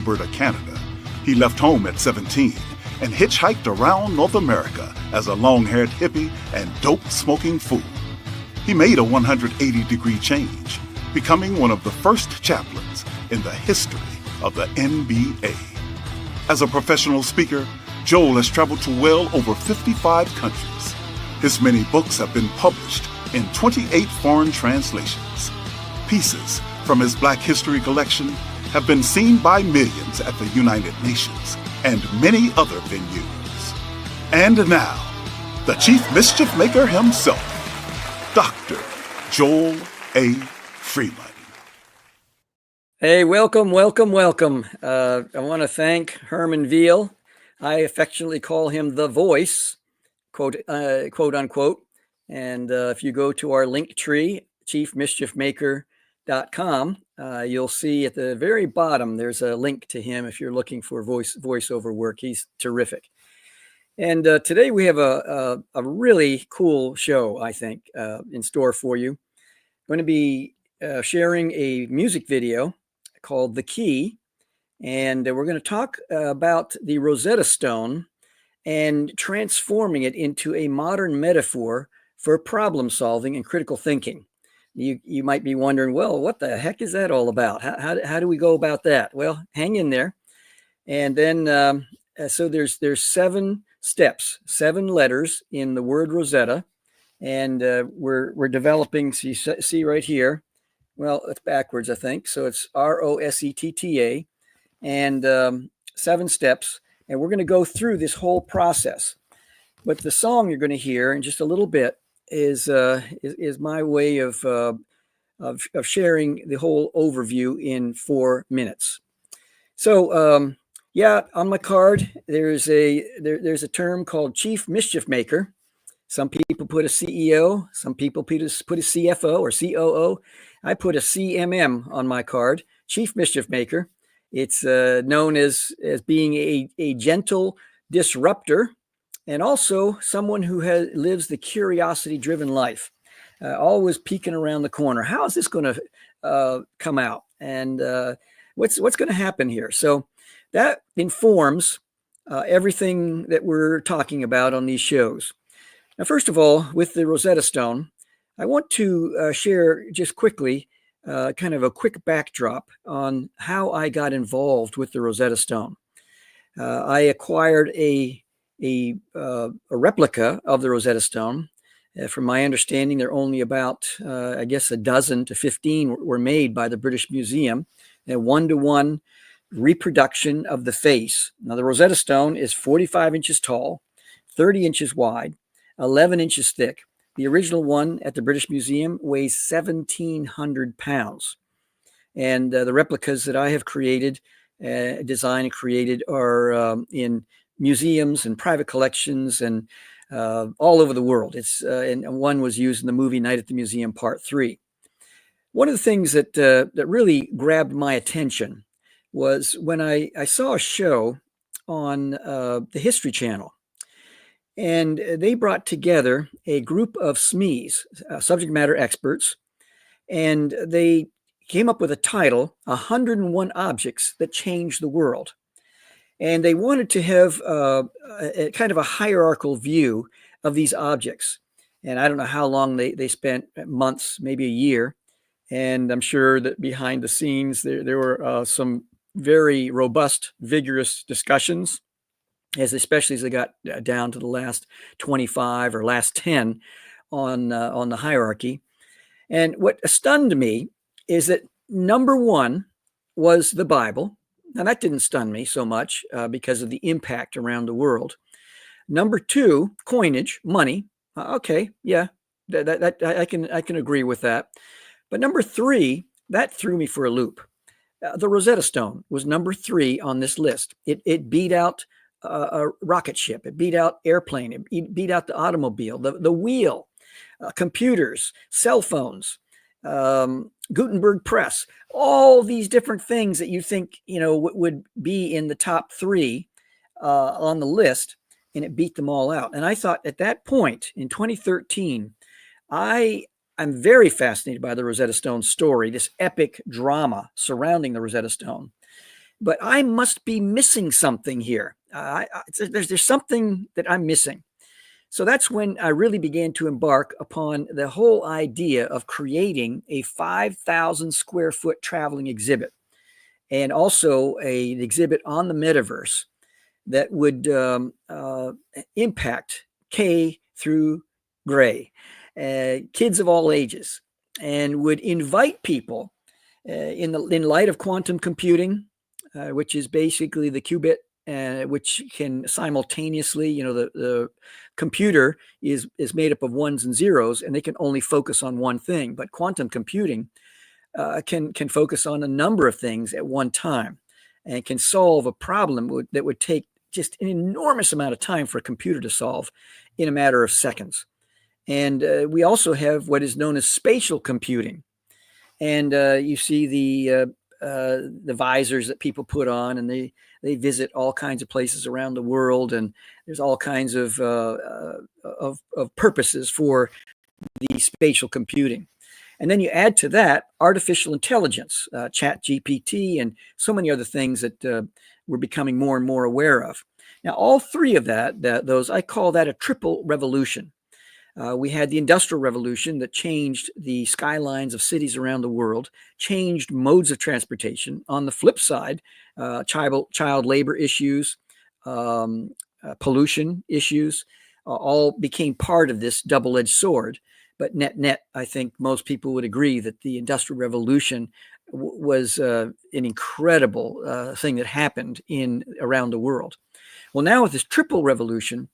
Alberta, Canada. He left home at 17 and hitchhiked around North America as a long-haired hippie and dope-smoking fool. He made a 180-degree change, becoming one of the first chaplains in the history of the NBA. As a professional speaker, Joel has traveled to well over 55 countries. His many books have been published in 28 foreign translations. Pieces from his Black History collection have been seen by millions at the United Nations and many other venues. And now, the Chief Mischief Maker himself, Dr. Joel A. Freeman. Hey, welcome. I want to thank Herman Veal. I affectionately call him the voice, quote unquote. And if you go to our link tree, chiefmischiefmaker.com, you'll see at the very bottom, there's a link to him if you're looking for voiceover work. He's terrific. And today we have a really cool show, I think, in store for you. I'm going to be sharing a music video called The Key. And we're going to talk about the Rosetta Stone and transforming it into a modern metaphor for problem solving and critical thinking. You might be wondering, well, what the heck is that all about? How do we go about that? Well, hang in there. And then, so there's 7 steps, 7 letters in the word Rosetta. And we're developing, so you see right here, well, it's backwards, I think. So it's Rosetta, and 7 steps. And we're going to go through this whole process. But the song you're going to hear in just a little bit is my way of sharing the whole overview in 4 minutes. So yeah, on my card there's a term called Chief Mischief Maker. Some people put a CEO, some people put a CFO or COO. I put a CMM on my card, Chief Mischief Maker. It's known as being a gentle disruptor, and also someone who lives the curiosity-driven life, always peeking around the corner. How is this going to come out? And what's going to happen here? So that informs everything that we're talking about on these shows. Now, first of all, with the Rosetta Stone, I want to share just quickly kind of a quick backdrop on how I got involved with the Rosetta Stone. I acquired a replica of the Rosetta Stone. From my understanding, there are only about, I guess, a dozen to 15 were made by the British Museum, a 1-to-1 reproduction of the face. Now, the Rosetta Stone is 45 inches tall, 30 inches wide, 11 inches thick. The original one at the British Museum weighs 1,700 pounds. And the replicas that I have created, designed and created, are in museums and private collections and all over the world. And one was used in the movie Night at the Museum Part 3. One of the things that really grabbed my attention was when I saw a show on the History Channel. And they brought together a group of SMEs, subject matter experts, and they came up with a title, 101 Objects That Changed the World. And they wanted to have a kind of a hierarchical view of these objects. And I don't know how long they spent, months, maybe a year. And I'm sure that behind the scenes, there were some very robust, vigorous discussions, especially as they got down to the last 25 or last 10 on the hierarchy. And what stunned me is that number 1 was the Bible. Now, that didn't stun me so much because of the impact around the world. Number 2, coinage, money. Okay, yeah, that I can agree with that. But number 3, that threw me for a loop. The Rosetta Stone was number 3 on this list. It beat out a rocket ship. It beat out airplane. It beat out the automobile, the wheel, computers, cell phones, Gutenberg press, all these different things that you think, would be in the top 3 on the list, and it beat them all out. And I thought at that point in 2013, I'm very fascinated by the Rosetta Stone story, this epic drama surrounding the Rosetta Stone. but I must be missing something here. There's something that I'm missing. So that's when I really began to embark upon the whole idea of creating a 5,000 square foot traveling exhibit, and also an exhibit on the metaverse that would impact K through Gray, kids of all ages, and would invite people in light of quantum computing, which is basically the qubit, which can simultaneously, the computer is made up of ones and zeros, and they can only focus on one thing. But quantum computing can focus on a number of things at one time, and can solve a problem that would take just an enormous amount of time for a computer to solve in a matter of seconds. And we also have what is known as spatial computing. And you see the visors that people put on, and they visit all kinds of places around the world, and there's all kinds of purposes for the spatial computing. And then you add to that artificial intelligence, Chat GPT, and so many other things that we're becoming more and more aware of. Now, all three of those, I call that a triple revolution. We had the Industrial Revolution that changed the skylines of cities around the world, changed modes of transportation. On the flip side, child labor issues, pollution issues, all became part of this double-edged sword. But net, I think most people would agree that the Industrial Revolution was an incredible thing that happened around the world. Well, now with this triple revolution,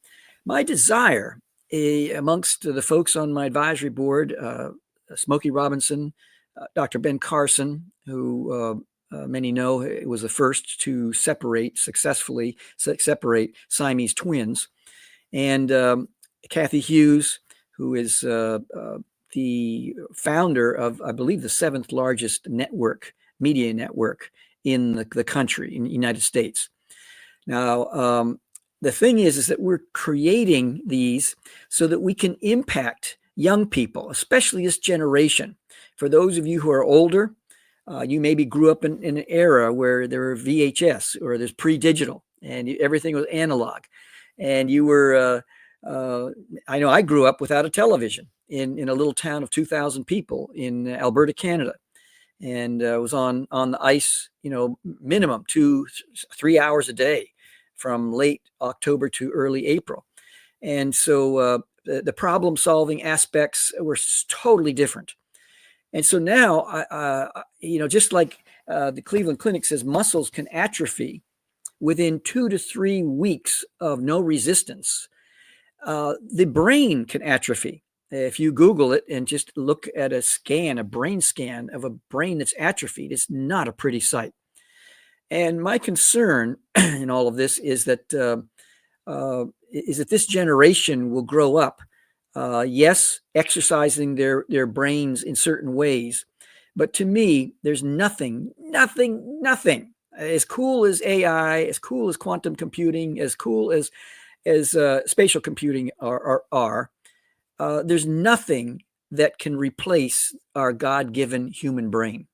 my desire amongst the folks on my advisory board, Smokey Robinson, Dr. Ben Carson, who many know was the first to successfully separate Siamese twins, and Kathy Hughes, who is the founder of, I believe, the 7th largest media network in the country, in the United States. Now, the thing is that we're creating these so that we can impact young people, especially this generation. For those of you who are older, you maybe grew up in an era where there were VHS or there's pre-digital and everything was analog. And you were, I know I grew up without a television in a little town of 2,000 people in Alberta, Canada. And was on the ice, minimum 2-3 hours a day from late October to early April. And so the problem solving aspects were totally different. And so now, just like the Cleveland Clinic says, muscles can atrophy within 2 to 3 weeks of no resistance. The brain can atrophy. If you Google it and just look at a brain scan of a brain that's atrophied, it's not a pretty sight. And my concern in all of this is that this generation will grow up, yes, exercising their brains in certain ways, but to me, there's nothing as cool as AI, as cool as quantum computing, as cool as spatial computing are. There's nothing that can replace our God-given human brain.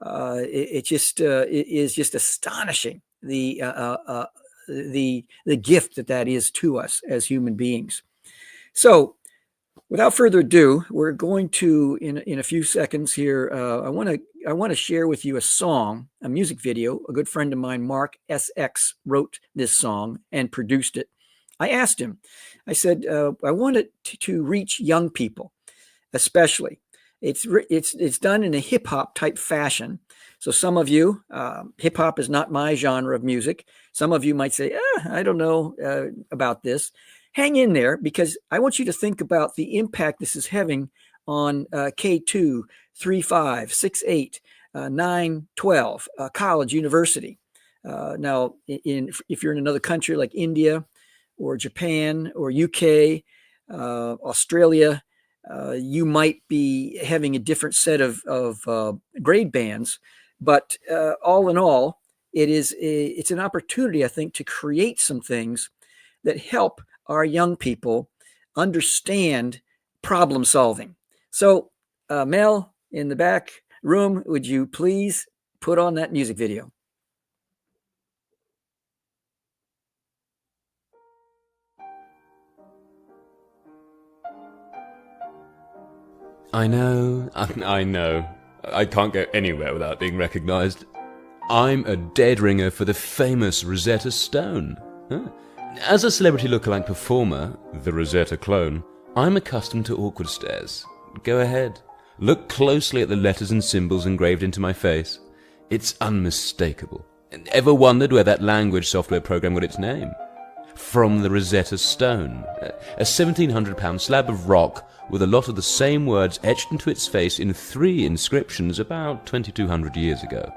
It is just astonishing the gift that is to us as human beings. So, without further ado, we're going to in a few seconds here. I want to share with you a music video. A good friend of mine, Mark SX, wrote this song and produced it. I asked him. I said, I want it to reach young people, especially. It's done in a hip hop type fashion. So some of you, hip hop is not my genre of music. Some of you might say, I don't know about this. Hang in there, because I want you to think about the impact this is having on K2, 3, 5, 6, 8, 9, 12, college, university. Now, if you're in another country like India or Japan or UK, Australia, you might be having a different set of grade bands, but all in all, it's an opportunity, I think, to create some things that help our young people understand problem solving. So, Mel, in the back room, would you please put on that music video? I know, I know. I can't go anywhere without being recognised. I'm a dead ringer for the famous Rosetta Stone. Huh? As a celebrity lookalike performer, the Rosetta clone, I'm accustomed to awkward stares. Go ahead. Look closely at the letters and symbols engraved into my face. It's unmistakable. Ever wondered where that language software program got its name? From the Rosetta Stone, a 1,700-pound slab of rock with a lot of the same words etched into its face in 3 inscriptions about 2,200 years ago.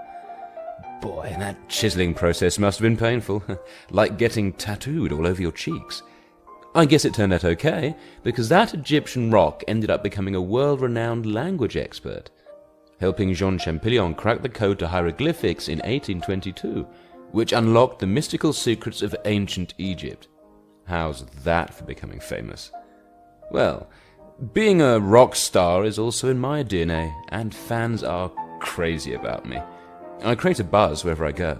Boy, that chiseling process must have been painful, like getting tattooed all over your cheeks. I guess it turned out okay, because that Egyptian rock ended up becoming a world-renowned language expert, helping Jean Champollion crack the code to hieroglyphics in 1822, which unlocked the mystical secrets of ancient Egypt. How's that for becoming famous? Well, being a rock star is also in my DNA, and fans are crazy about me. I create a buzz wherever I go,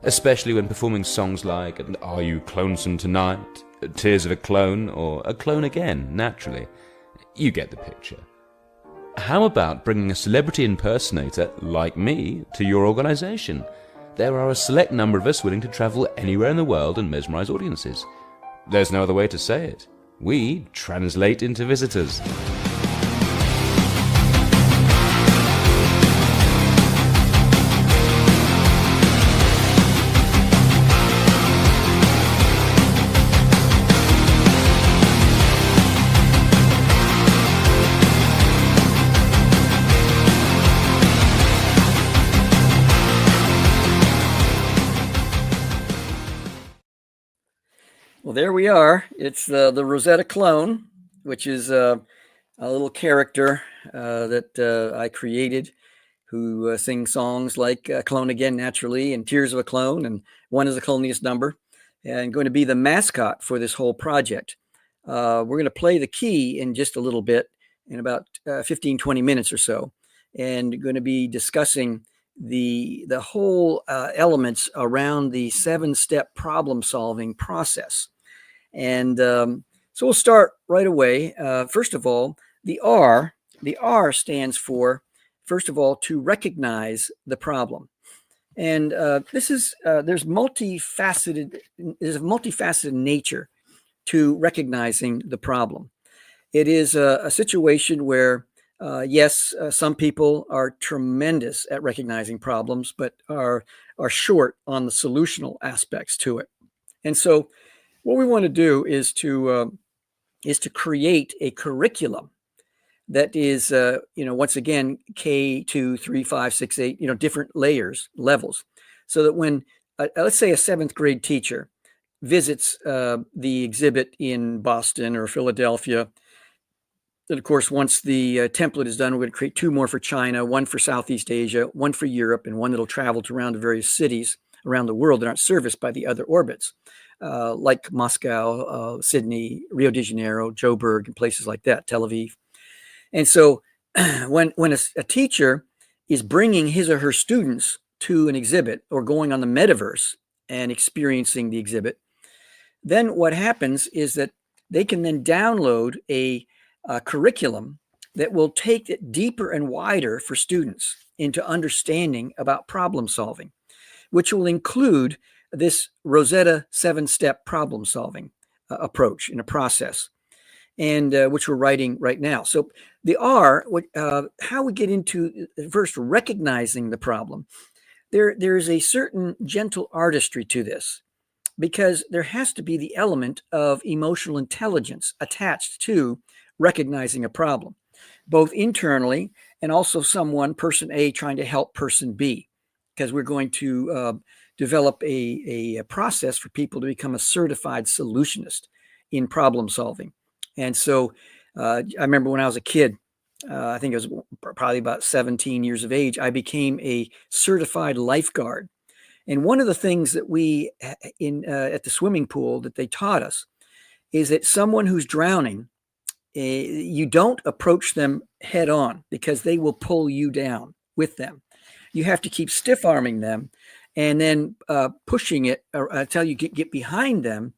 especially when performing songs like Are You Clonesome Tonight?, Tears of a Clone, or A Clone Again, naturally. You get the picture. How about bringing a celebrity impersonator like me to your organization? There are a select number of us willing to travel anywhere in the world and mesmerize audiences. There's no other way to say it. We translate into visitors. Well, there we are. It's the Rosetta clone, which is a little character that I created who sings songs like Clone Again, naturally, and Tears of a Clone, and One is a Cloniest Number, and going to be the mascot for this whole project. We're going to play the key in just a little bit, in about 15, 20 minutes or so, and going to be discussing the whole elements around the 7-step problem-solving process. And so we'll start right away. First of all, the R stands for, first of all, to recognize the problem. And this is there's a multifaceted nature to recognizing the problem. It is a situation where, yes, some people are tremendous at recognizing problems, but are short on the solutional aspects to it. And so what we want to do is to create a curriculum that is, once again, K2, 3, 5, 6, 8, different levels, so that when, let's say, a 7th grade teacher visits the exhibit in Boston or Philadelphia, then, of course, once the template is done, we're going to create 2 more for China, 1 for Southeast Asia, 1 for Europe, and 1 that'll travel to around the various cities around the world that aren't serviced by the other orbits. Like Moscow, Sydney, Rio de Janeiro, Joburg, and places like that, Tel Aviv. And so when a teacher is bringing his or her students to an exhibit or going on the metaverse and experiencing the exhibit, then what happens is that they can then download a curriculum that will take it deeper and wider for students into understanding about problem solving, which will include this Rosetta 7-step problem solving approach in a process, and which we're writing right now. So the R, how we get into first recognizing the problem, there's a certain gentle artistry to this, because there has to be the element of emotional intelligence attached to recognizing a problem, both internally and also person A trying to help person B, because we're going to develop a process for people to become a certified solutionist in problem solving. And so I remember when I was a kid, I think I was probably about 17 years of age, I became a certified lifeguard. And one of the things that we at the swimming pool that they taught us is that someone who's drowning, you don't approach them head on, because they will pull you down with them. You have to keep stiff arming them and then pushing it until you get behind them.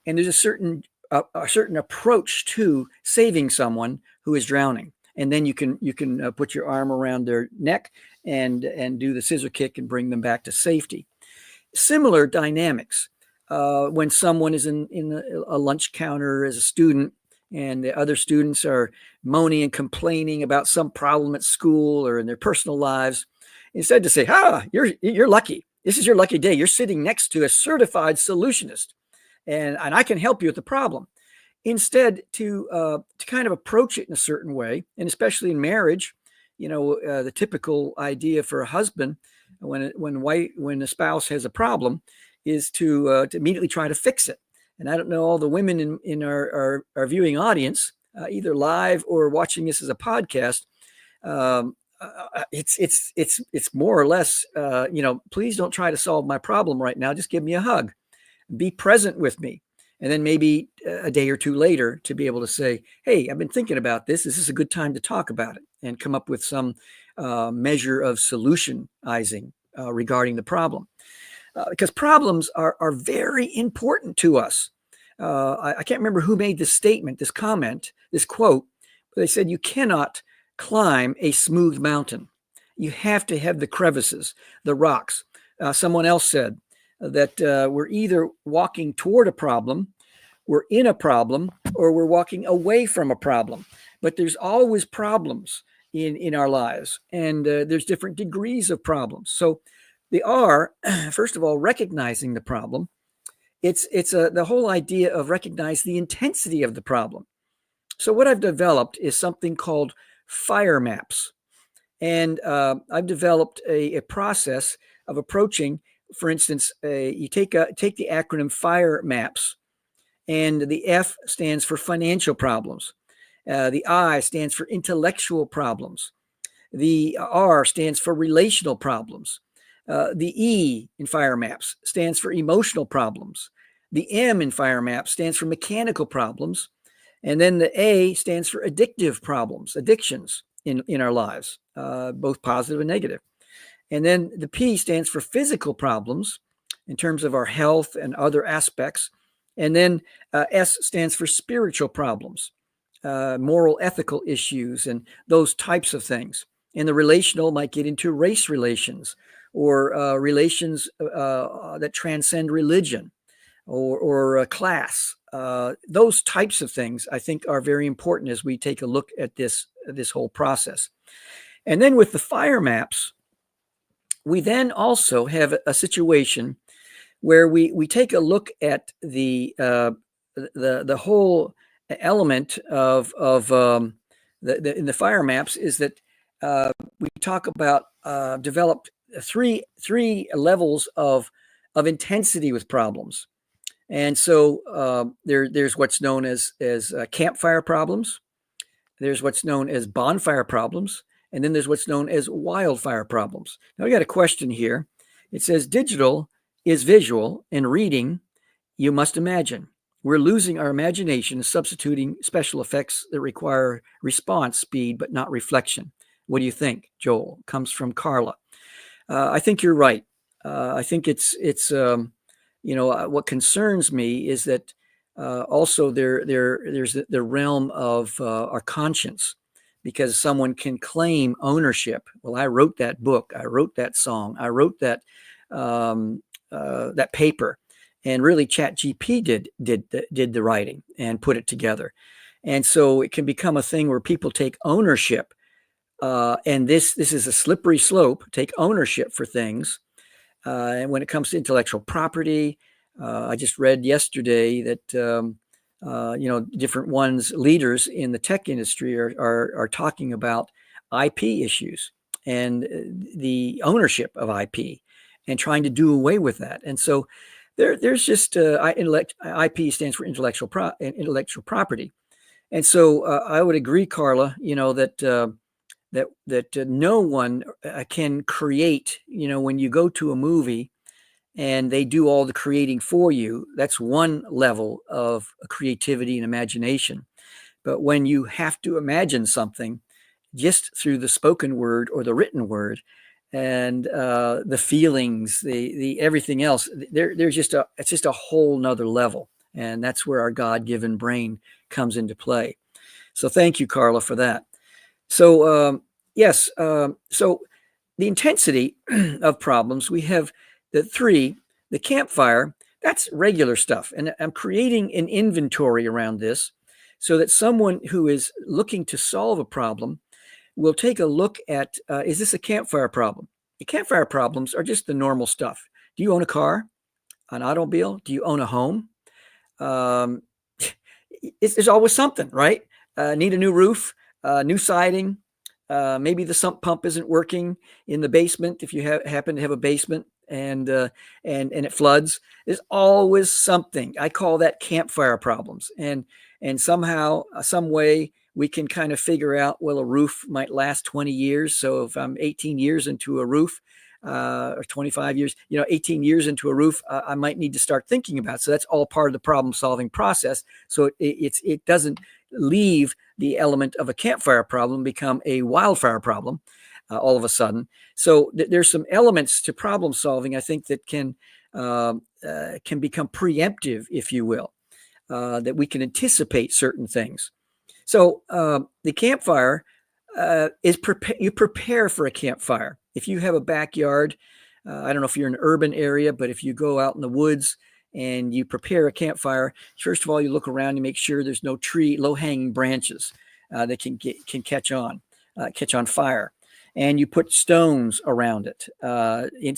And there's a certain approach to saving someone who is drowning. and then you can put your arm around their neck and do the scissor kick and bring them back to safety. Similar dynamics when someone is in a lunch counter as a student, and the other students are moaning and complaining about some problem at school or in their personal lives. Instead to say, you're lucky. This is your lucky day. You're sitting next to a certified solutionist, and I can help you with the problem. Instead, to kind of approach it in a certain way, and especially in marriage, the typical idea for a husband when a spouse has a problem is to immediately try to fix it. And I don't know, all the women in our viewing audience, either live or watching this as a podcast, it's more or less, please don't try to solve my problem right now. Just give me a hug, be present with me. And then maybe a day or two later to be able to say, hey, I've been thinking about this. This is a good time to talk about it and come up with some measure of solutionizing regarding the problem. Because problems are very important to us. I can't remember who made this statement, this comment, this quote, but they said you cannot climb a smooth mountain. You have to have the crevices, the rocks. Someone else said that we're either walking toward a problem, we're in a problem, or we're walking away from a problem. But there's always problems in our lives, and there's different degrees of problems. So they are, first of all, recognizing the problem. It's the whole idea of recognize the intensity of the problem. So what I've developed is something called fire maps. And I've developed a process of approaching, for instance, you take the acronym FIRE MAPS, and the F stands for financial problems. The I stands for intellectual problems. The R stands for relational problems. The E in fire maps stands for emotional problems. The M in fire maps stands for mechanical problems. And then the A stands for addictive problems, addictions in our lives, both positive and negative. And then the P stands for physical problems in terms of our health and other aspects. And then S stands for spiritual problems, moral, ethical issues, and those types of things. And the relational might get into race relations, or relations that transcend religion, or class. Those types of things, I think, are very important as we take a look at this whole process. And then with the fire maps, we then also have a situation where we take a look at the whole element of in the fire maps is that we talk about developed three levels of intensity with problems. And so there's what's known as campfire problems. There's what's known as bonfire problems. And then there's what's known as wildfire problems. Now we got a question here. It says digital is visual, and reading you must imagine. We're losing our imagination and substituting special effects that require response speed but not reflection. What do you think, Joel? Comes from Carla. I think you're right. I think it's what concerns me is that also there's the realm of our conscience, because someone can claim ownership. Well, I wrote that book. I wrote that song. I wrote that that paper, and really ChatGPT did the writing and put it together. And so it can become a thing where people take ownership. And this is a slippery slope, take ownership for things. And when it comes to intellectual property, I just read yesterday that, different leaders in the tech industry are talking about IP issues and the ownership of IP and trying to do away with that. And so there's just IP stands for intellectual property. And so I would agree, Carla, that no one can create, when you go to a movie and they do all the creating for you, that's one level of creativity and imagination. But when you have to imagine something just through the spoken word or the written word, and the feelings, the everything else, it's just a whole nother level. And that's where our God-given brain comes into play. So thank you, Carla, for that. Yes, so the intensity of problems, we have the campfire, that's regular stuff. And I'm creating an inventory around this so that someone who is looking to solve a problem will take a look at, is this a campfire problem? The campfire problems are just the normal stuff. Do you own a car, an automobile? Do you own a home? Um, there's always something, right? Need a new roof, new siding. Maybe the sump pump isn't working in the basement. If you happen to have a basement and it floods, there's always something. I call that campfire problems. And somehow, some way, we can kind of figure out, well, a roof might last 20 years. So if I'm 18 years into a roof, or 25 years, 18 years into a roof, I might need to start thinking about. So that's all part of the problem solving process. So it doesn't leave the element of a campfire problem become a wildfire problem all of a sudden. So there's some elements to problem solving, I think, that can become preemptive, if you will, that we can anticipate certain things. So the campfire is you prepare for a campfire. If you have a backyard, I don't know if you're in an urban area, but if you go out in the woods and you prepare a campfire, first of all, you look around and make sure there's no low-hanging branches that can catch on fire. And you put stones around it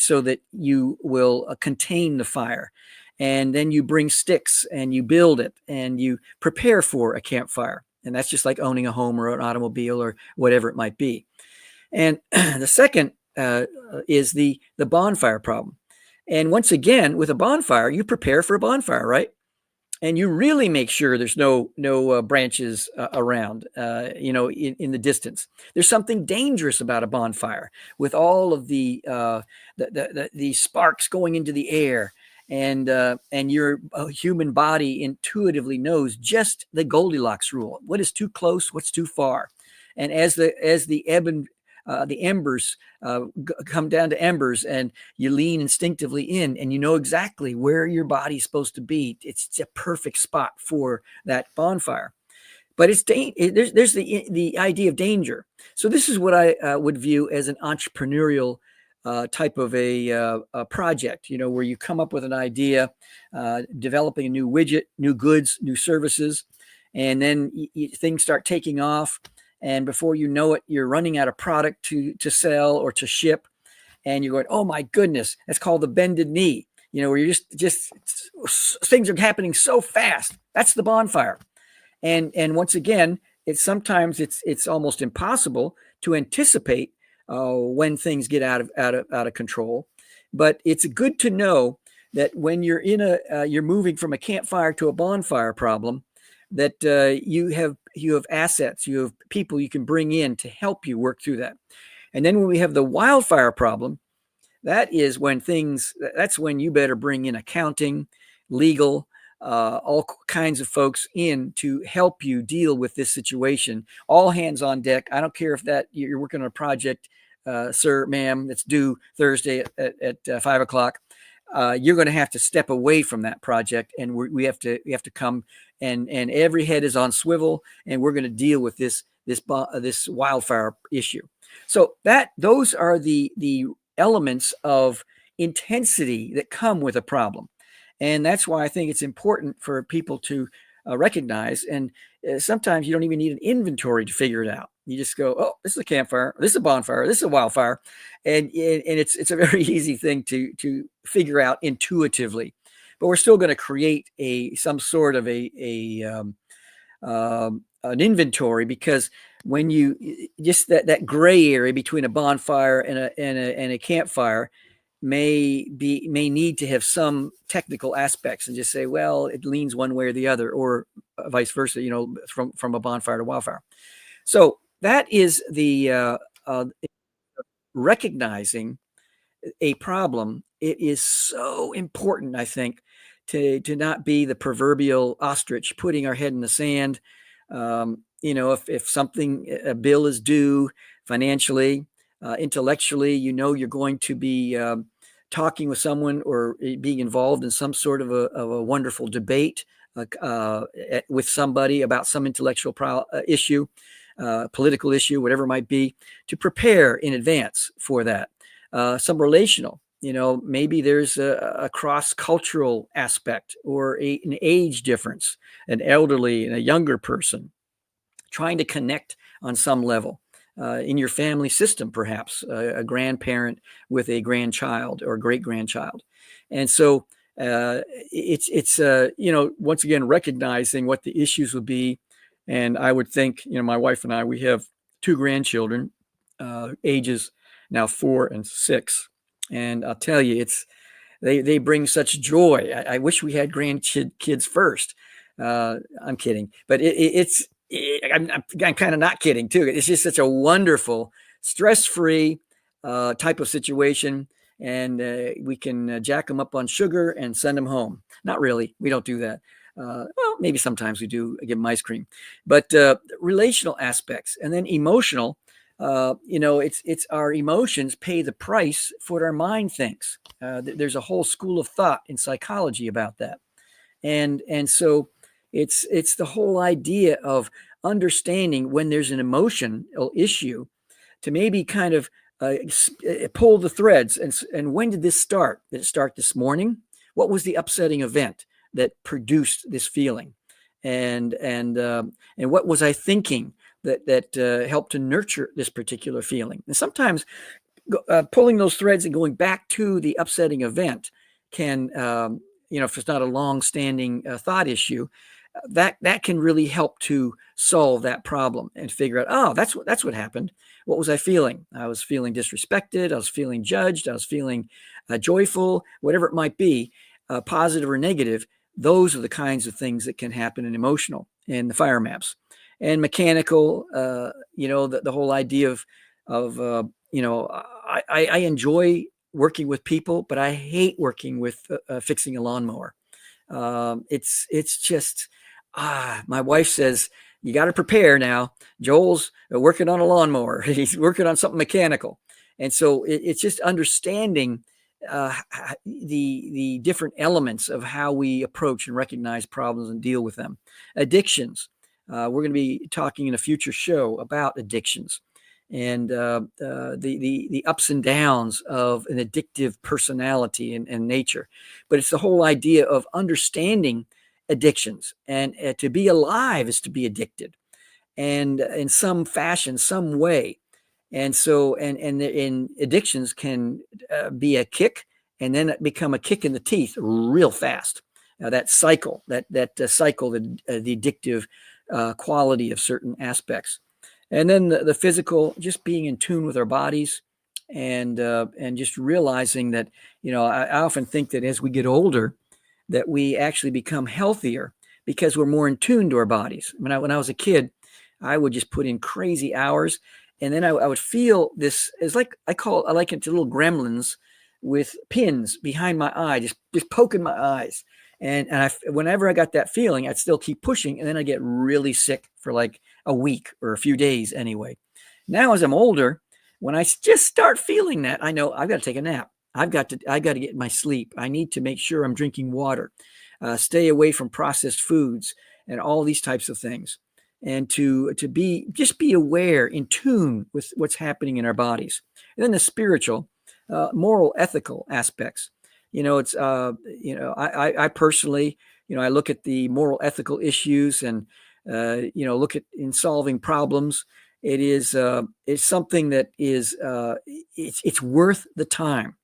so that you will contain the fire. And then you bring sticks and you build it and you prepare for a campfire. And that's just like owning a home or an automobile or whatever it might be. And the second is the bonfire problem. And once again, with a bonfire, you prepare for a bonfire, right? And you really make sure there's no branches around, in the distance. There's something dangerous about a bonfire with all of the sparks going into the air. And your human body intuitively knows just the Goldilocks rule. What is too close? What's too far? And as the embers come down to embers, and you lean instinctively in, and you know exactly where your body's supposed to be. It's a perfect spot for that bonfire. But there's the idea of danger. So this is what I would view as an entrepreneurial type of a project, where you come up with an idea, developing a new widget, new goods, new services, and then things start taking off. And before you know it, you're running out of product to sell or to ship. And you're going, oh my goodness, that's called the bended knee, where you're just things are happening so fast. That's the bonfire. And once again, sometimes it's almost impossible to anticipate when things get out of control. But it's good to know that when you're you're moving from a campfire to a bonfire problem, that you have assets, you have people you can bring in to help you work through that. And then when we have the wildfire problem, that's when you better bring in accounting, legal, all kinds of folks in to help you deal with this situation. All hands on deck. I don't care if you're working on a project, sir, ma'am, that's due Thursday at 5 o'clock. You're going to have to step away from that project, and we have to come and every head is on swivel, and we're going to deal with this wildfire issue. So those are the elements of intensity that come with a problem. And that's why I think it's important for people to recognize. And sometimes you don't even need an inventory to figure it out. You just go, oh, this is a campfire, this is a bonfire, this is a wildfire. And it's a very easy thing to figure out intuitively. But we're still going to create some sort of an inventory, because when you just that gray area between a bonfire and a campfire may need to have some technical aspects, and just say, well, it leans one way or the other, or vice versa, from a bonfire to wildfire. So that is the recognizing a problem. It is so important, I think, to not be the proverbial ostrich putting our head in the sand. If a bill is due financially, intellectually, you're going to be talking with someone or being involved in some sort of a wonderful debate with somebody about some intellectual issue. political issue, whatever it might be, to prepare in advance for that. Some relational, maybe there's a cross-cultural aspect or an age difference, an elderly and a younger person, trying to connect on some level. In your family system, perhaps a grandparent with a grandchild or great-grandchild. And so it's once again, recognizing what the issues would be. And I would think, my wife and I, we have 2 grandchildren, ages now 4 and 6. And I'll tell you, they bring such joy. I wish we had grandkids first. I'm kidding, but I'm kind of not kidding too. It's just such a wonderful, stress-free type of situation. And we can jack them up on sugar and send them home. Not really. We don't do that. Well, maybe sometimes we do give them ice cream. But relational aspects, and then emotional, it's our emotions pay the price for what our mind thinks. There's a whole school of thought in psychology about that. And so it's the whole idea of understanding when there's an emotional issue to maybe kind of pull the threads. And when did this start? Did it start this morning? What was the upsetting event that produced this feeling? And what was I thinking that helped to nurture this particular feeling? And sometimes pulling those threads and going back to the upsetting event can, if it's not a long-standing thought issue, that can really help to solve that problem and figure out, oh, that's what happened. What was I feeling? I was feeling disrespected. I was feeling judged. I was feeling joyful, whatever it might be, positive or negative. Those are the kinds of things that can happen in emotional in the fire maps. And mechanical, the whole idea of I enjoy working with people, but I hate working with fixing a lawnmower. It's just, my wife says, you got to prepare now. Joel's working on a lawnmower. He's working on something mechanical. And so it's just understanding the different elements of how we approach and recognize problems and deal with them. Addictions. We're going to be talking in a future show about addictions and the ups and downs of an addictive personality and nature. But it's the whole idea of understanding addictions, and to be alive is to be addicted, and in some fashion, some way. And so, and addictions can be a kick, and then become a kick in the teeth real fast. Now that cycle, the addictive quality of certain aspects. And then the physical, just being in tune with our bodies, and just realizing that, I often think that as we get older, that we actually become healthier because we're more in tune to our bodies. When I was a kid, I would just put in crazy hours, and then I would feel this. It's like I like it to little gremlins with pins behind my eye, just poking my eyes. And whenever I got that feeling, I'd still keep pushing, and then I get really sick for like a week or a few days anyway. Now, as I'm older, when I just start feeling that, I know I've got to take a nap. I got to get my sleep. I need to make sure I'm drinking water, stay away from processed foods and all these types of things, and to be aware, in tune with what's happening in our bodies. And then the spiritual, moral, ethical aspects. It's I personally, I look at the moral, ethical issues, and look at in solving problems. It is it's something that is it's worth the time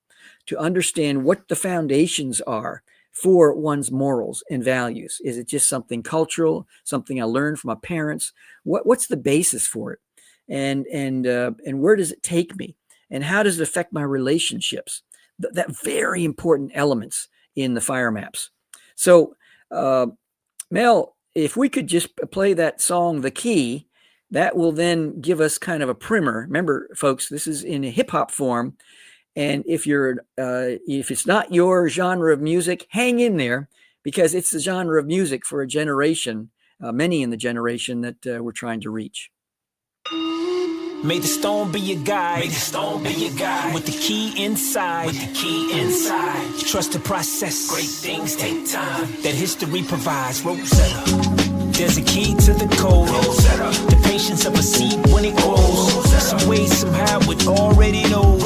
to understand what the foundations are for one's morals and values. Is it just something cultural, something I learned from my parents? What's the basis for it, and where does it take me, and how does it affect my relationships? That very important elements in the fire maps. So, Mel, if we could just play that song, The Key, that will then give us kind of a primer. Remember, folks, this is in a hip hop form. And if it's not your genre of music, hang in there, because it's the genre of music for a generation, many in the generation that we're trying to reach. May the stone be your guide. May the stone be your guide. With the key inside. With the key inside. Trust the process. Great things take time. That history provides. Rosetta. There's a key to the code. The patience of a seed when it grows. Some way, somehow, it already knows.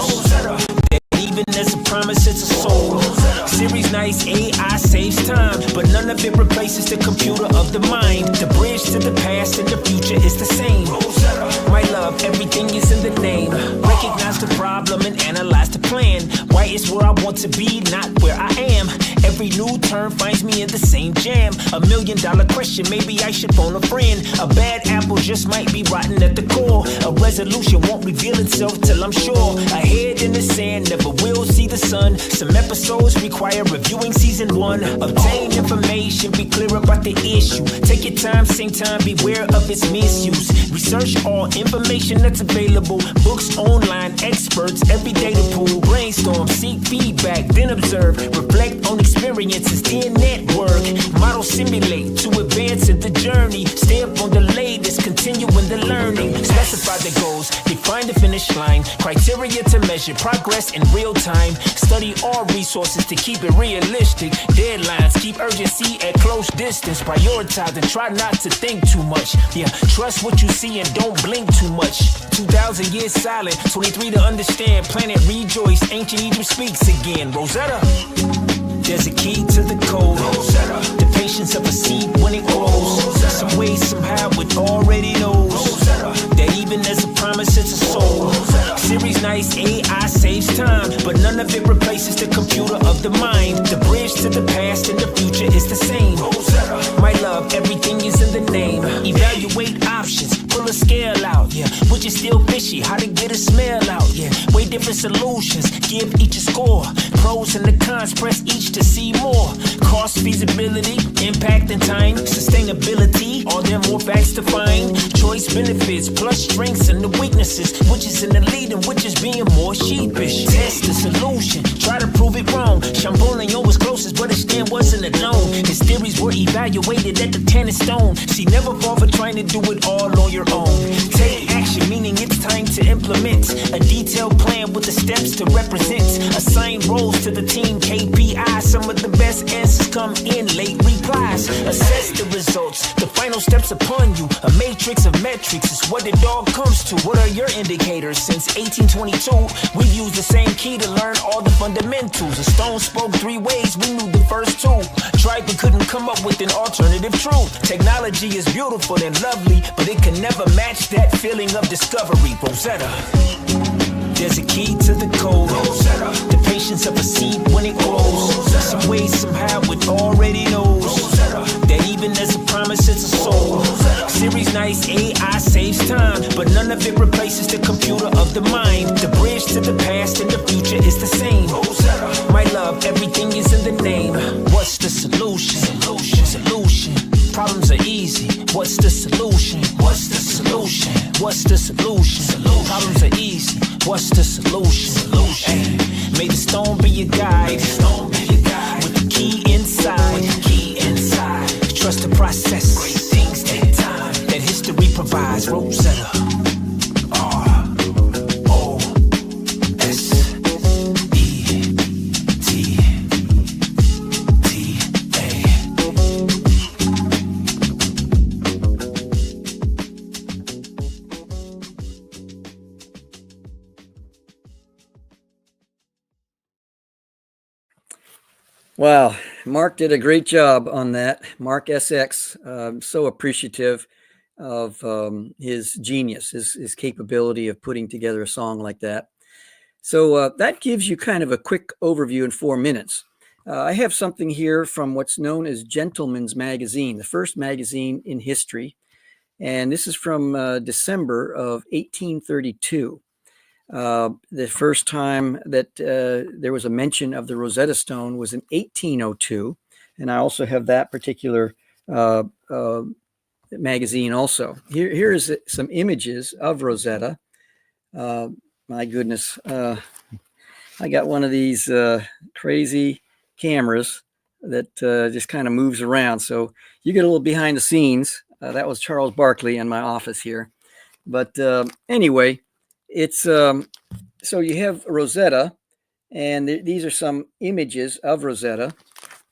That even as a promise, it's a soul. Series nice, AI saves time, but none of it replaces the computer of the mind. The bridge to the past and the future is the same. My love, everything is in the name. Recognize the problem and analyze the plan. Why is where I want to be, not where I am. Every new turn finds me in the same jam. $1 million question, maybe I should phone a friend. A bad apple just might be rotten at the core. A resolution won't reveal itself till I'm sure. A head in the sand never will see the sun. Some episodes require reviewing season 1. Obtain information, be clear about the issue. Take your time, same time, beware of its misuse. Research all information that's available. Books online, experts, every data pool. Brainstorm, seek feedback, then observe. Reflect on experiences, then network. Model simulate to advance in the journey. Stay up on the latest, continue in the learning. Specify the goals, define the finish line. Criteria to measure progress in real time. Study all resources to keep it realistic. Deadlines, keep urgency at close distance. Prioritize and try not to think too much. Yeah, trust what you see and don't blink too much. 2,000 years silent, 23 to understand. Planet rejoice, ancient Egypt speaks again. Rosetta. There's a key to the code. The patience of a seed when it grows. Some way, somehow, it already knows. That even as a promise, it's a soul. Series nice, AI saves time, but none of it replaces the computer of the mind. The bridge to the past and the future is the same. My love, everything is in the name. Evaluate options, pull a scale out, yeah. Which is still fishy, how to get a smell out, yeah. Weigh different solutions, give each a score. Pros and the cons, press each to see more. Cost, feasibility, impact and time. Sustainability, are there more facts to find? Choice, benefits, plus strengths and the weaknesses. Which is in the lead and which is being more sheepish. Test the solution, try to prove it wrong. Champollyon was closest, but his stand wasn't alone. His theories were evaluated at the 10 stone. See, never fall for trying to do it all on your own. Take action, meaning it's time to implement a detailed plan with the steps to represent. Assign roles to the team, KPI. Some of the best answers come in late replies. Assess the results, the final steps upon you. A matrix of metrics is what it all comes to. What are your indicators? Since 1822, we've used the same key to learn all the fundamentals. A stone spoke 3 ways, we knew the first 2. Tried but couldn't come up with an alternative truth. Technology is beautiful and lovely, but it can never match that feeling of discovery. Rosetta. There's a key to the code. The patience of a seed when it grows. Some way, somehow, it already knows. That even as a promise, it's a soul. Series nice, AI saves time, but none of it replaces the computer of the mind. The bridge to the past and the future is the same. My love, everything is in the name. What's the solution? Solution. Problems are easy. What's the solution? What's the solution? What's the solution? Problems are easy. What's the solution? Ay, may the stone be your guide. With the key inside. Trust the process. Great things take time. That history provides. Rosetta. Wow, Mark did a great job on that. Mark SX, so appreciative of his genius, his capability of putting together a song like that. So that gives you kind of a quick overview in 4 minutes. I have something here from what's known as Gentleman's Magazine, the first magazine in history. And this is from December of 1832. The first time that there was a mention of the Rosetta Stone was in 1802. And I also have that particular magazine also. Here is some images of Rosetta. My goodness. I got one of these crazy cameras that just kind of moves around. So you get a little behind the scenes. That was Charles Barkley in my office here. But anyway, it's so you have Rosetta, and these are some images of Rosetta.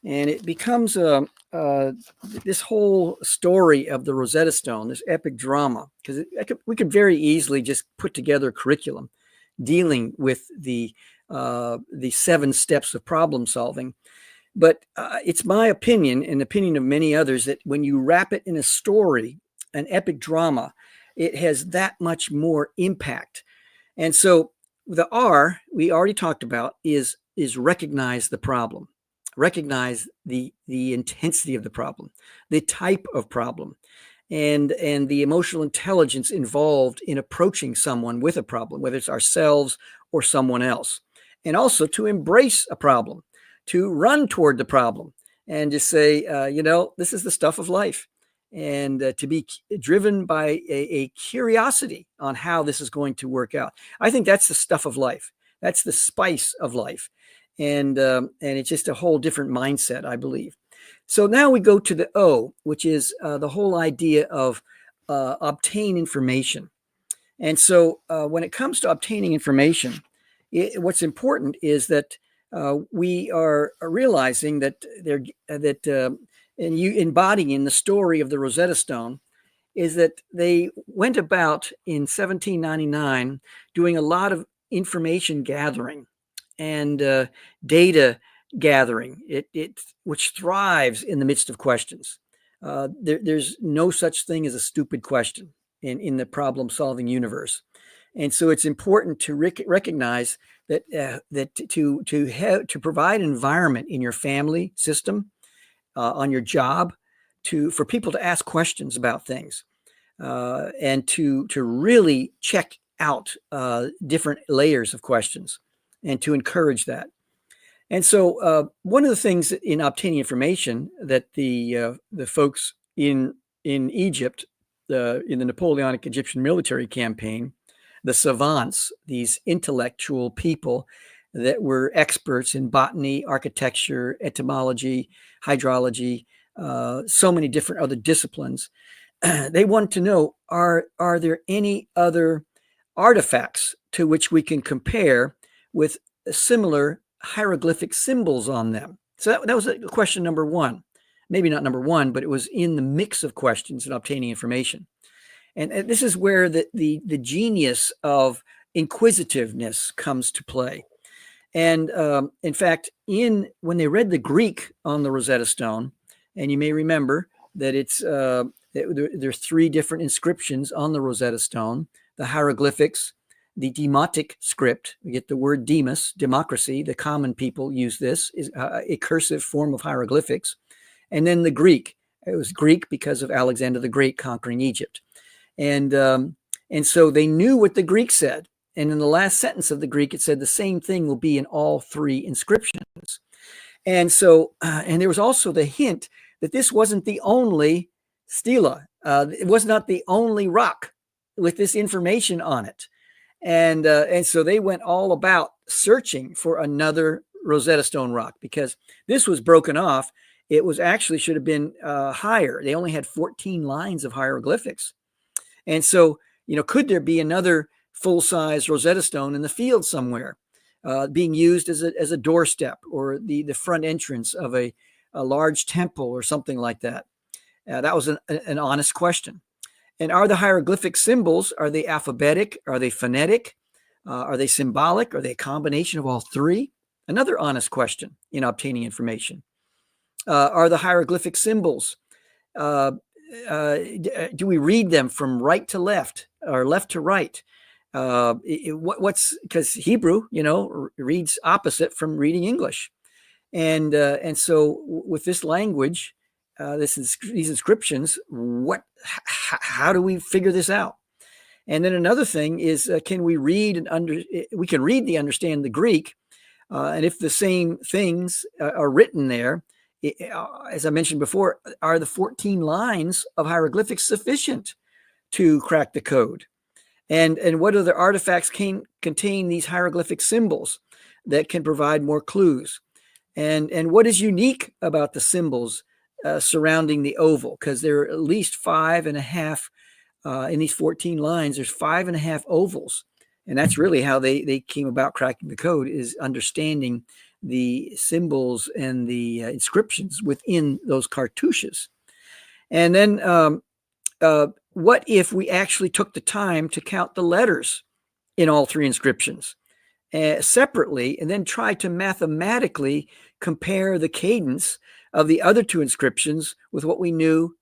And it becomes this whole story of the Rosetta Stone, this epic drama, because we could very easily just put together a curriculum dealing with the 7 steps of problem solving. But it's my opinion, and the opinion of many others, that when you wrap it in a story, an epic drama, it has that much more impact. And so the R we already talked about is recognize the problem, recognize the intensity of the problem, the type of problem, and the emotional intelligence involved in approaching someone with a problem, whether it's ourselves or someone else, and also to embrace a problem, to run toward the problem and just say, this is the stuff of life, and to be driven by a curiosity on how this is going to work out. I think that's the stuff of life. That's the spice of life. And it's just a whole different mindset, I believe. So now we go to the O, which is the whole idea of obtain information. And so when it comes to obtaining information, what's important is that we are realizing that and you embodying the story of the Rosetta Stone is that they went about in 1799 doing a lot of information gathering and data gathering, which thrives in the midst of questions. There's no such thing as a stupid question in the problem-solving universe. And so it's important to recognize that to provide an environment in your family system, on your job, for people to ask questions about things, and to really check out different layers of questions, and to encourage that. And so one of the things in obtaining information that the folks in Egypt, in the Napoleonic Egyptian military campaign, the savants, these intellectual people that were experts in botany, architecture, etymology, hydrology, so many different other disciplines, they wanted to know, are there any other artifacts to which we can compare with similar hieroglyphic symbols on them? So that was question number one. Maybe not number one, but it was in the mix of questions in obtaining information. And this is where the genius of inquisitiveness comes to play. And in fact, when they read the Greek on the Rosetta Stone, and you may remember that there's 3 different inscriptions on the Rosetta Stone: the hieroglyphics, the demotic script. We get the word demos, democracy. The common people use this, is a cursive form of hieroglyphics. And then the Greek. It was Greek because of Alexander the Great conquering Egypt. And so they knew what the Greek said. And in the last sentence of the Greek, it said the same thing will be in all 3 inscriptions. And so, and there was also the hint that this wasn't the only stela. It was not the only rock with this information on it. And so they went all about searching for another Rosetta Stone rock, because this was broken off. It was actually should have been higher. They only had 14 lines of hieroglyphics. And so, could there be another full-size Rosetta Stone in the field somewhere, being used as a doorstep or the front entrance of a large temple or something like that? That was an honest question. And are the hieroglyphic symbols, are they alphabetic? Are they phonetic? Are they symbolic? Are they a combination of all 3? Another honest question in obtaining information. Are the hieroglyphic symbols, do we read them from right to left or left to right? Because Hebrew, reads opposite from reading English. And so with this language, these inscriptions, how do we figure this out? And then another thing is, can we read we can read understand the Greek, and if the same things are written there, as I mentioned before, are the 14 lines of hieroglyphics sufficient to crack the code? And what other artifacts contain these hieroglyphic symbols that can provide more clues? And what is unique about the symbols surrounding the oval? Because there are at least 5.5 in these 14 lines. There's 5.5 ovals, and that's really how they came about cracking the code, is understanding the symbols and the inscriptions within those cartouches. And then what if we actually took the time to count the letters in all three inscriptions separately, and then try to mathematically compare the cadence of the other two inscriptions with what we know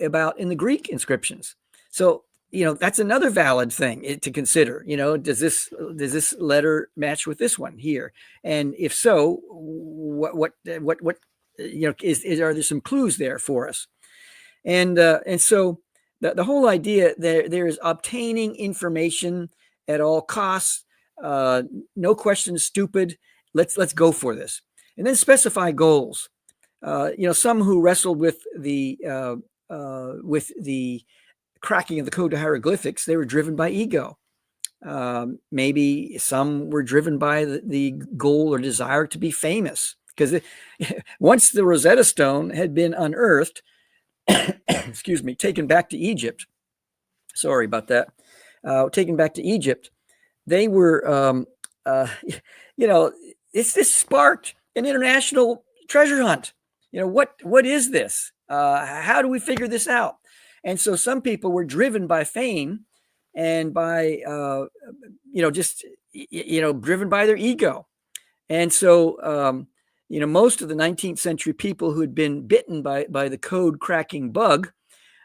about in the Greek inscriptions? So, that's another valid thing to consider. Does this letter match with this one here? And if so, what are there some clues there for us? And so the whole idea there is obtaining information at all costs. No questions stupid. Let's go for this, and then specify goals. Some who wrestled with the cracking of the code to hieroglyphics, they were driven by ego. Maybe some were driven by the goal or desire to be famous, because once the Rosetta Stone had been unearthed, excuse me, taken back to Egypt. Sorry about that. Taken back to Egypt, they were, this sparked an international treasure hunt. What is this? How do we figure this out? And so some people were driven by fame and by, driven by their ego. And so, most of the 19th century people who had been bitten by the code cracking bug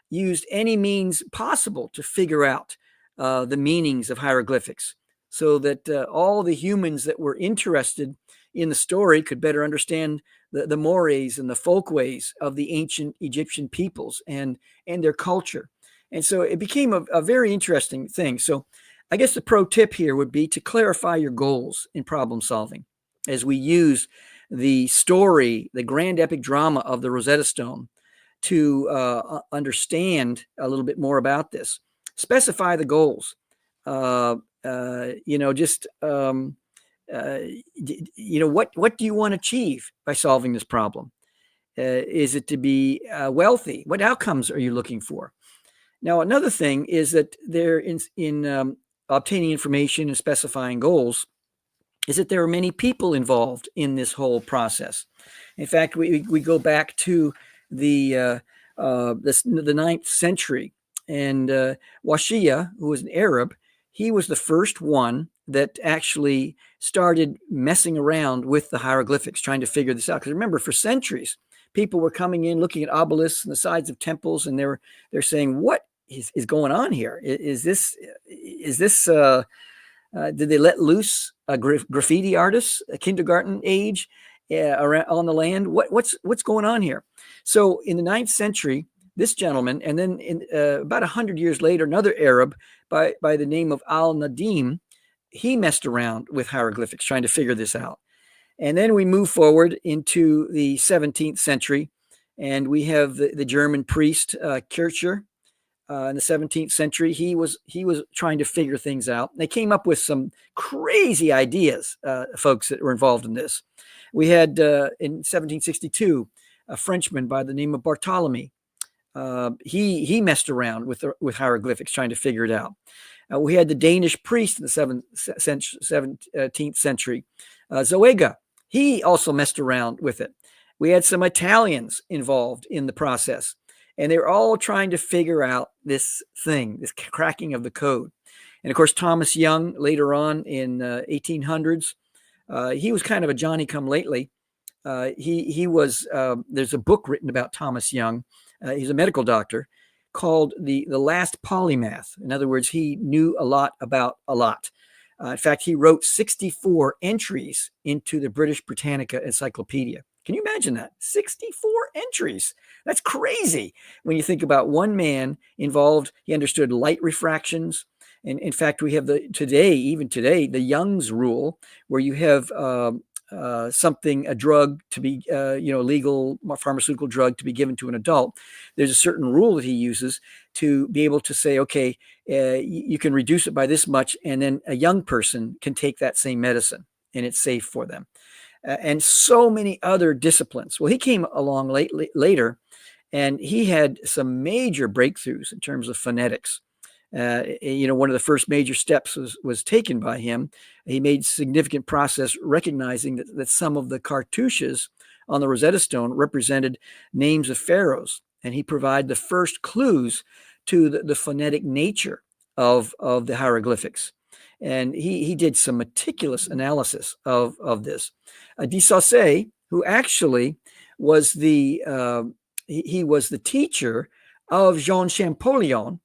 used any means possible to figure out the meanings of hieroglyphics, so that all the humans that were interested in the story could better understand the mores and the folkways of the ancient Egyptian peoples and their culture. And so it became a very interesting thing. So I guess the pro tip here would be to clarify your goals in problem solving as we use the story, the grand epic drama of the Rosetta Stone to understand a little bit more about this. Specify the goals. What do you want to achieve by solving this problem? Is it to be wealthy? What outcomes are you looking for? Now, another thing is that there in obtaining information and specifying goals is that there are many people involved in this whole process. In fact, we go back to the 9th century, and Washia, who was an Arab, he was the first one that actually started messing around with the hieroglyphics, trying to figure this out. Because remember, for centuries, people were coming in, looking at obelisks and the sides of temples, and they're saying, "What is going on here? Is this? Did they let loose graffiti artists, a kindergarten age, around on the land? What's going on here?" So in the 9th century, this gentleman, and then about 100 years later, another Arab by the name of Al-Nadim, he messed around with hieroglyphics, trying to figure this out. And then we move forward into the 17th century, and we have the German priest Kircher. In the 17th century, he was trying to figure things out. They came up with some crazy ideas, folks that were involved in this. We had in 1762 a Frenchman by the name of Bartholomew. He messed around with hieroglyphics, trying to figure it out. We had the Danish priest in the 17th century, Zoega. He also messed around with it. We had some Italians involved in the process, and they were all trying to figure out this thing, this cracking of the code. And of course, Thomas Young later on in 1800s, he was kind of a Johnny-come-lately. He was. There's a book written about Thomas Young. He's a medical doctor, called the Last Polymath. In other words, he knew a lot about a lot. In fact, he wrote 64 entries into the British Britannica Encyclopedia. Can you imagine that? 64 entries. That's crazy. When you think about one man involved, he understood light refractions. And in fact, we have even today, the Young's rule, where you have a drug to be, legal pharmaceutical drug to be given to an adult. There's a certain rule that he uses to be able to say, okay, you can reduce it by this much, and then a young person can take that same medicine and it's safe for them. And so many other disciplines. Well, he came along later, and he had some major breakthroughs in terms of phonetics. One of the first major steps was taken by him. He made significant process recognizing that some of the cartouches on the Rosetta Stone represented names of pharaohs, and he provided the first clues to the phonetic nature of the hieroglyphics. And he did some meticulous analysis of this. De Saussay, who actually was he was the teacher of Jean Champollion,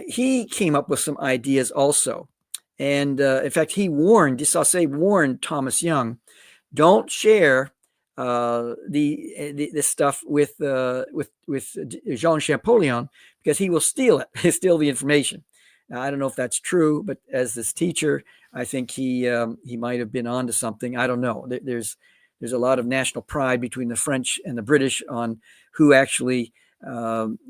he came up with some ideas also. And in fact, de Saussay warned Thomas Young, don't share this stuff with Jean Champollion, because he will steal it, steal the information. Now, I don't know if that's true, but as this teacher, I think he might have been onto something. I don't know. There's a lot of national pride between the French and the British on who actually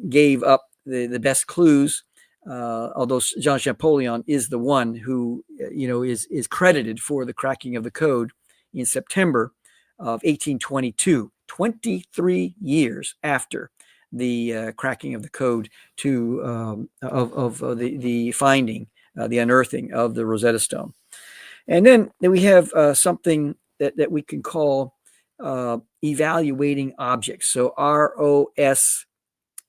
gave up the best clues. Although Jean Champollion is the one who is credited for the cracking of the code in September of 1822, 23 years after the cracking of the code of the finding, the unearthing of the Rosetta Stone. And then we have something that we can call evaluating objects. So ROSE,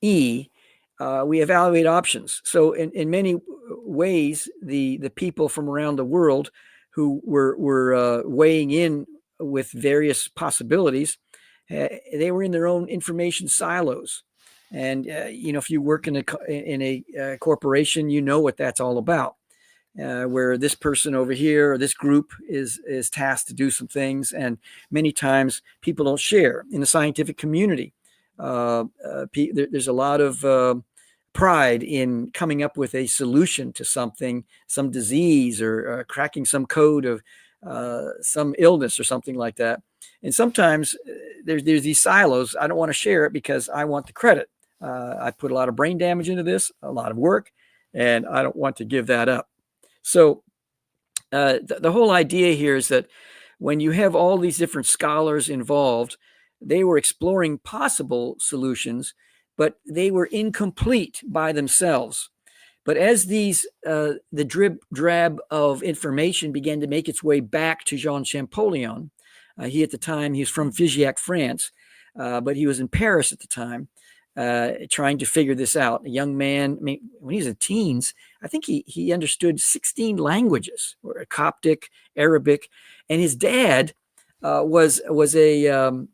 we evaluate options. So in many ways, the people from around the world who were weighing in with various possibilities, they were in their own information silos. And if you work in a corporation, you know what that's all about. Where this person over here or this group is tasked to do some things, and many times people don't share. In the scientific community, there's a lot of pride in coming up with a solution to something, some disease, or cracking some code of some illness or something like that. And sometimes there's these silos. I don't want to share it because I want the credit. I put a lot of brain damage into this, a lot of work, and I don't want to give that up. So the whole idea here is that when you have all these different scholars involved, they were exploring possible solutions, but they were incomplete by themselves. But as the drab of information began to make its way back to Jean Champollion, he at the time, he was from Figeac, France, but he was in Paris at the time, trying to figure this out. A young man, when he was in teens, I think he understood 16 languages, or Coptic, Arabic, and his dad was a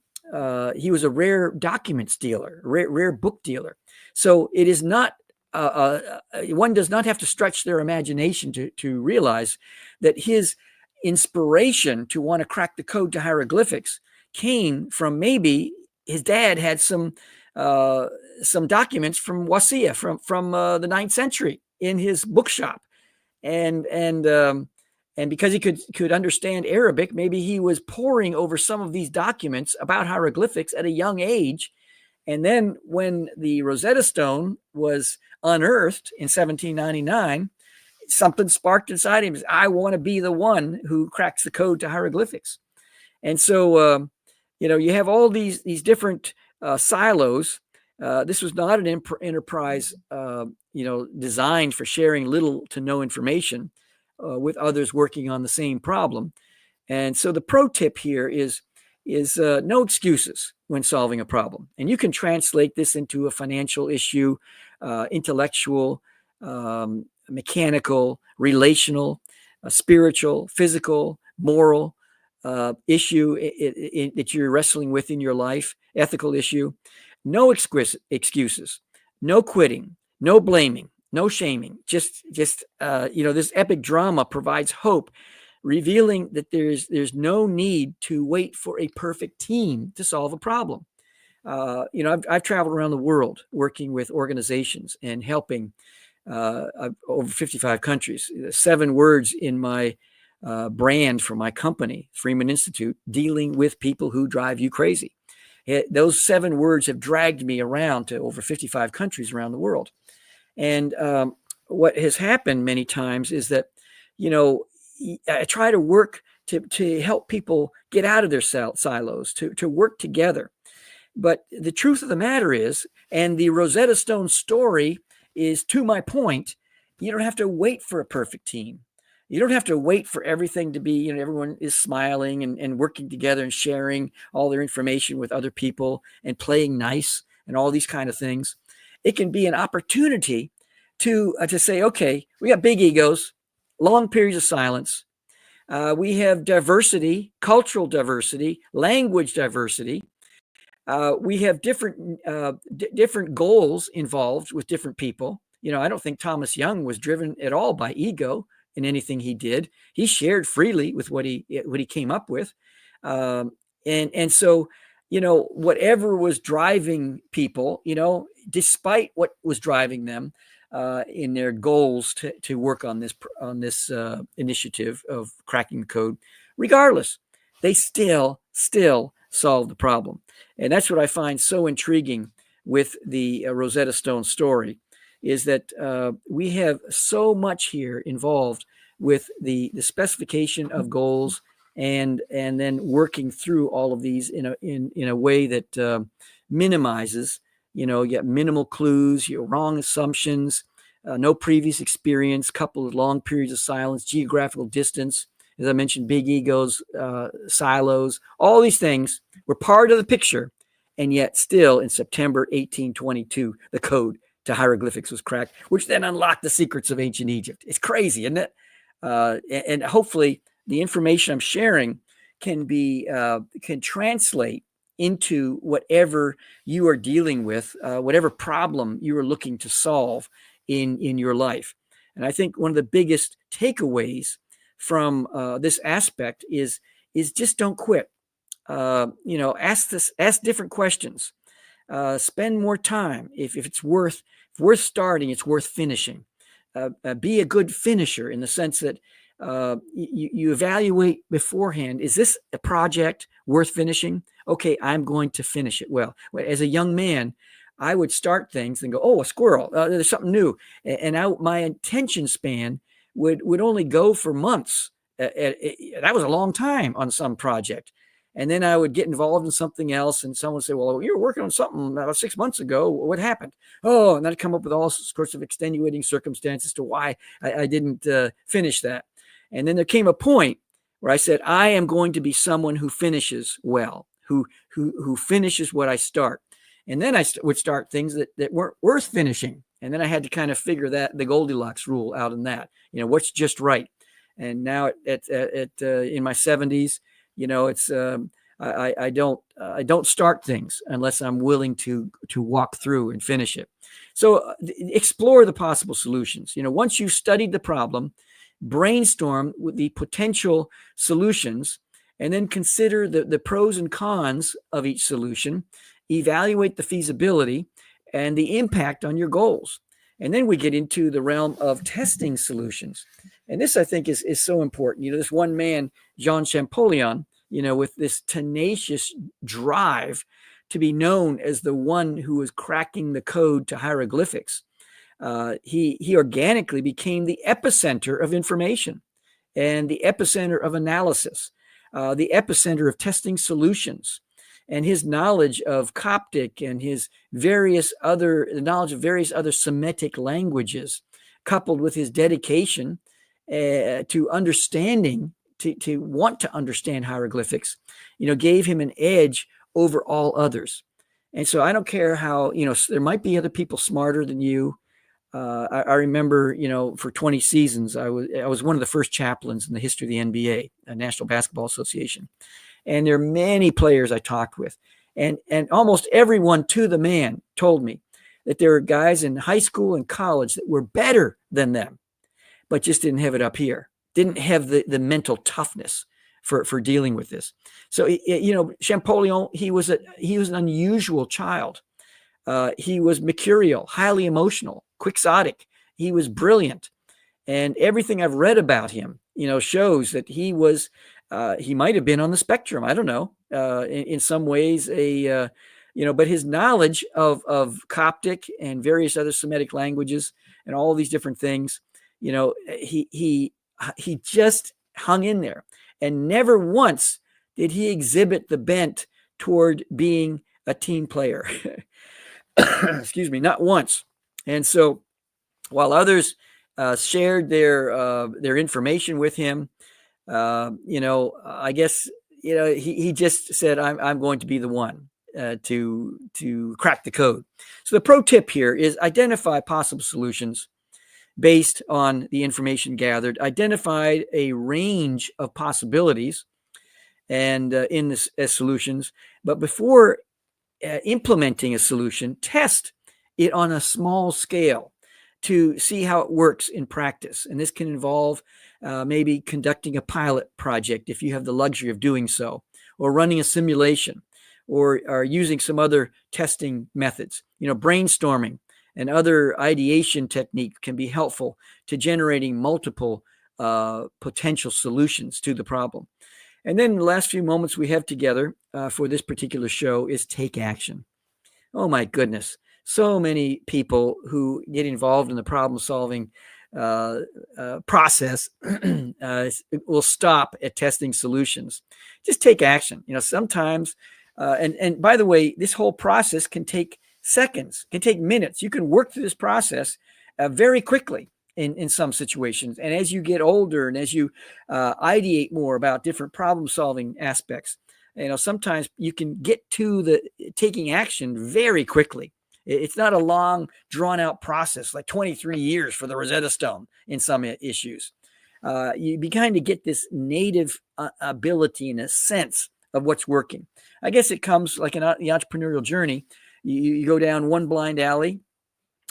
rare documents dealer, rare book dealer. So it is not one does not have to stretch their imagination to realize that his inspiration to want to crack the code to hieroglyphics came from maybe his dad had some documents from Wassia from the 9th century in his bookshop, and because he could understand Arabic, maybe he was poring over some of these documents about hieroglyphics at a young age. And then when the Rosetta Stone was unearthed in 1799, something sparked inside him. I want to be the one who cracks the code to hieroglyphics. And so, you have all these different silos. This was not an enterprise, designed for sharing little to no information with others working on the same problem. And so the pro tip here is no excuses when solving a problem. And you can translate this into a financial issue, intellectual, mechanical, relational, spiritual, physical, moral issue that you're wrestling with in your life, ethical issue. No excuses, no quitting, no blaming, no shaming. Just this epic drama provides hope, revealing that there's no need to wait for a perfect team to solve a problem. I've traveled around the world working with organizations and helping over 55 countries. 7 words in my brand for my company, Freeman Institute, dealing with people who drive you crazy. Those 7 words have dragged me around to over 55 countries around the world. And what has happened many times is that, I try to work to help people get out of their silos, to work together. But the truth of the matter is, and the Rosetta Stone story is to my point, you don't have to wait for a perfect team. You don't have to wait for everything to be, everyone is smiling and working together and sharing all their information with other people and playing nice and all these kind of things. It can be an opportunity to say, okay, we got big egos, long periods of silence. We have diversity, cultural diversity, language diversity. We have different goals involved with different people. I don't think Thomas Young was driven at all by ego in anything he did. He shared freely with what he came up with, and so whatever was driving people, despite what was driving them in their goals to work on this initiative of cracking the code, regardless, they still solved the problem. And that's what I find so intriguing with the Rosetta Stone story, is that we have so much here involved with the specification of goals and then working through all of these in a way that minimizes, you get minimal clues, wrong assumptions, no previous experience, coupled with long periods of silence, geographical distance, as I mentioned, big egos, silos, all these things were part of the picture. And yet still in September 1822, the code to hieroglyphics was cracked, which then unlocked the secrets of ancient Egypt. It's crazy, isn't it? And hopefully the information I'm sharing can translate into whatever you are dealing with, whatever problem you are looking to solve in your life. And I think one of the biggest takeaways from this aspect is just don't quit. Ask different questions. Spend more time. If it's worth starting, it's worth finishing. Be a good finisher in the sense that you evaluate beforehand. Is this a project worth finishing? Okay, I'm going to finish it. Well, as a young man, I would start things and go, oh, a squirrel, there's something new. And my attention span would only go for months. That was a long time on some project. And then I would get involved in something else, and someone would say, well, you were working on something about 6 months ago. What happened? Oh, and then I'd come up with all sorts of extenuating circumstances to why I didn't finish that. And then there came a point where I said, I am going to be someone who finishes well, who finishes what I start. And then I would start things that weren't worth finishing. And then I had to kind of figure the Goldilocks rule out in that, what's just right. And now in my 70s, it's I don't start things unless I'm willing to walk through and finish it. So explore the possible solutions. Once you've studied the problem, brainstorm with the potential solutions, and then consider the pros and cons of each solution. Evaluate the feasibility and the impact on your goals. And then we get into the realm of testing solutions. And this, I think, is so important. This one man, Jean Champollion, with this tenacious drive to be known as the one who was cracking the code to hieroglyphics, he organically became the epicenter of information and the epicenter of analysis, the epicenter of testing solutions. And his knowledge of Coptic and his knowledge of various other Semitic languages, coupled with his dedication to understanding, to want to understand hieroglyphics, gave him an edge over all others. And so I don't care how, there might be other people smarter than you. I remember, for 20 seasons, I was one of the first chaplains in the history of the NBA, National Basketball Association. And there are many players I talked with, and almost everyone to the man told me that there were guys in high school and college that were better than them, but just didn't have it up here, didn't have the mental toughness for dealing with this. So, Champollion, he was an unusual child. He was mercurial, highly emotional, quixotic. He was brilliant. And everything I've read about him, shows that he was, he might have been on the spectrum. I don't know, in some ways, but his knowledge of Coptic and various other Semitic languages and all these different things, he just hung in there, and never once did he exhibit the bent toward being a team player. Excuse me, not once. And so while others shared their information with him. I guess he just said, I'm going to be the one to crack the code. So the pro tip here is identify possible solutions based on the information gathered, identify a range of possibilities and in this as solutions, but before implementing a solution, test it on a small scale to see how it works in practice. And this can involve maybe conducting a pilot project if you have the luxury of doing so, or running a simulation, or using some other testing methods. Brainstorming and other ideation techniques can be helpful to generating multiple potential solutions to the problem. And then the last few moments we have together for this particular show is take action. Oh my goodness. So many people who get involved in the problem solving process will stop at testing solutions. Just take action. Sometimes, and by the way, this whole process can take seconds, can take minutes. You can work through this process very quickly in some situations. And as you get older and as you ideate more about different problem solving aspects, sometimes you can get to the taking action very quickly. It's not a long, drawn-out process, like 23 years for the Rosetta Stone in some issues. You begin to get this native ability and a sense of what's working. I guess it comes like in the entrepreneurial journey. You go down one blind alley,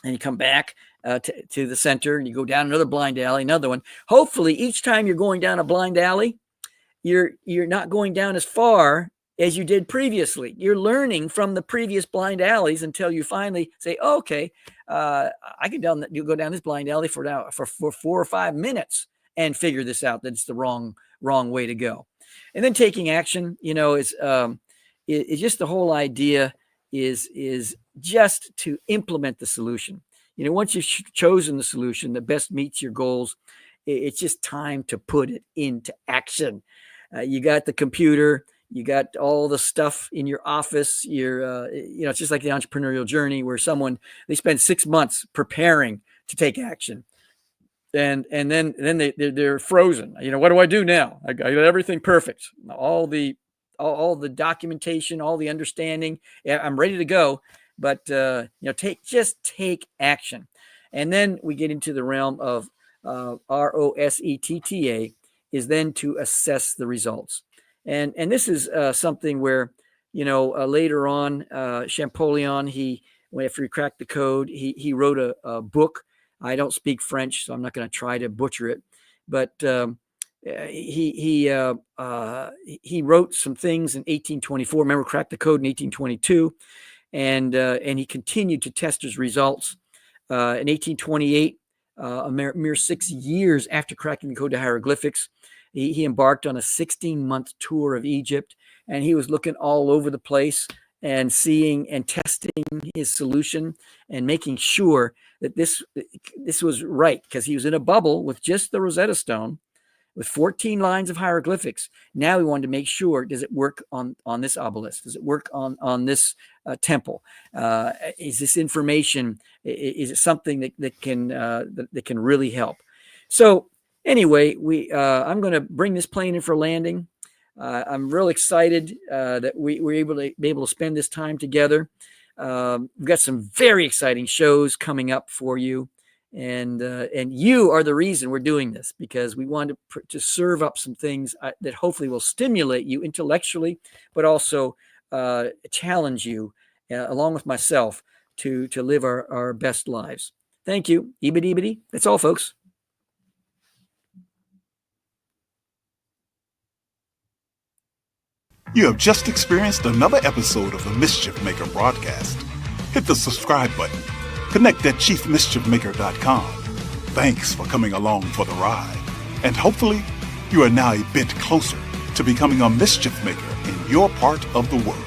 and you come back to the center, and you go down another blind alley, another one. Hopefully, each time you're going down a blind alley, you're not going down as far as you did previously. You're learning from the previous blind alleys until you finally say, oh, okay, I can go down this blind alley for 4 or 5 minutes and figure this out. That's the wrong way to go. And then taking action, is just the whole idea is just to implement the solution. Once you've chosen the solution that best meets your goals, it's just time to put it into action. You got the computer, you got all the stuff in your office. It's just like the entrepreneurial journey where they spend 6 months preparing to take action. And then they're frozen. What do I do now? I got everything perfect. All the documentation, all the understanding. Yeah, I'm ready to go. But take action. And then we get into the realm of ROSETTA is then to assess the results. And this is something where, later on, Champollion, after he cracked the code, he wrote a book. I don't speak French, so I'm not going to try to butcher it. But he wrote some things in 1824. Remember, cracked the code in 1822, and he continued to test his results. In 1828, a mere 6 years after cracking the code to hieroglyphics, he embarked on a 16-month tour of Egypt, and he was looking all over the place and seeing and testing his solution and making sure that this was right, because he was in a bubble with just the Rosetta Stone with 14 lines of hieroglyphics. Now he wanted to make sure, does it work on this obelisk? Does it work on this temple? Is this information, is it something that can really help? So anyway, I'm going to bring this plane in for landing. I'm real excited that we're able to spend this time together. We've got some very exciting shows coming up for you, and you are the reason we're doing this, because we want to serve up some things that hopefully will stimulate you intellectually, but also challenge you along with myself to live our best lives. Thank you. Ebity. That's all, folks. You have just experienced another episode of the Mischief Maker broadcast. Hit the subscribe button. Connect at chiefmischiefmaker.com. Thanks for coming along for the ride. And hopefully, you are now a bit closer to becoming a mischief maker in your part of the world.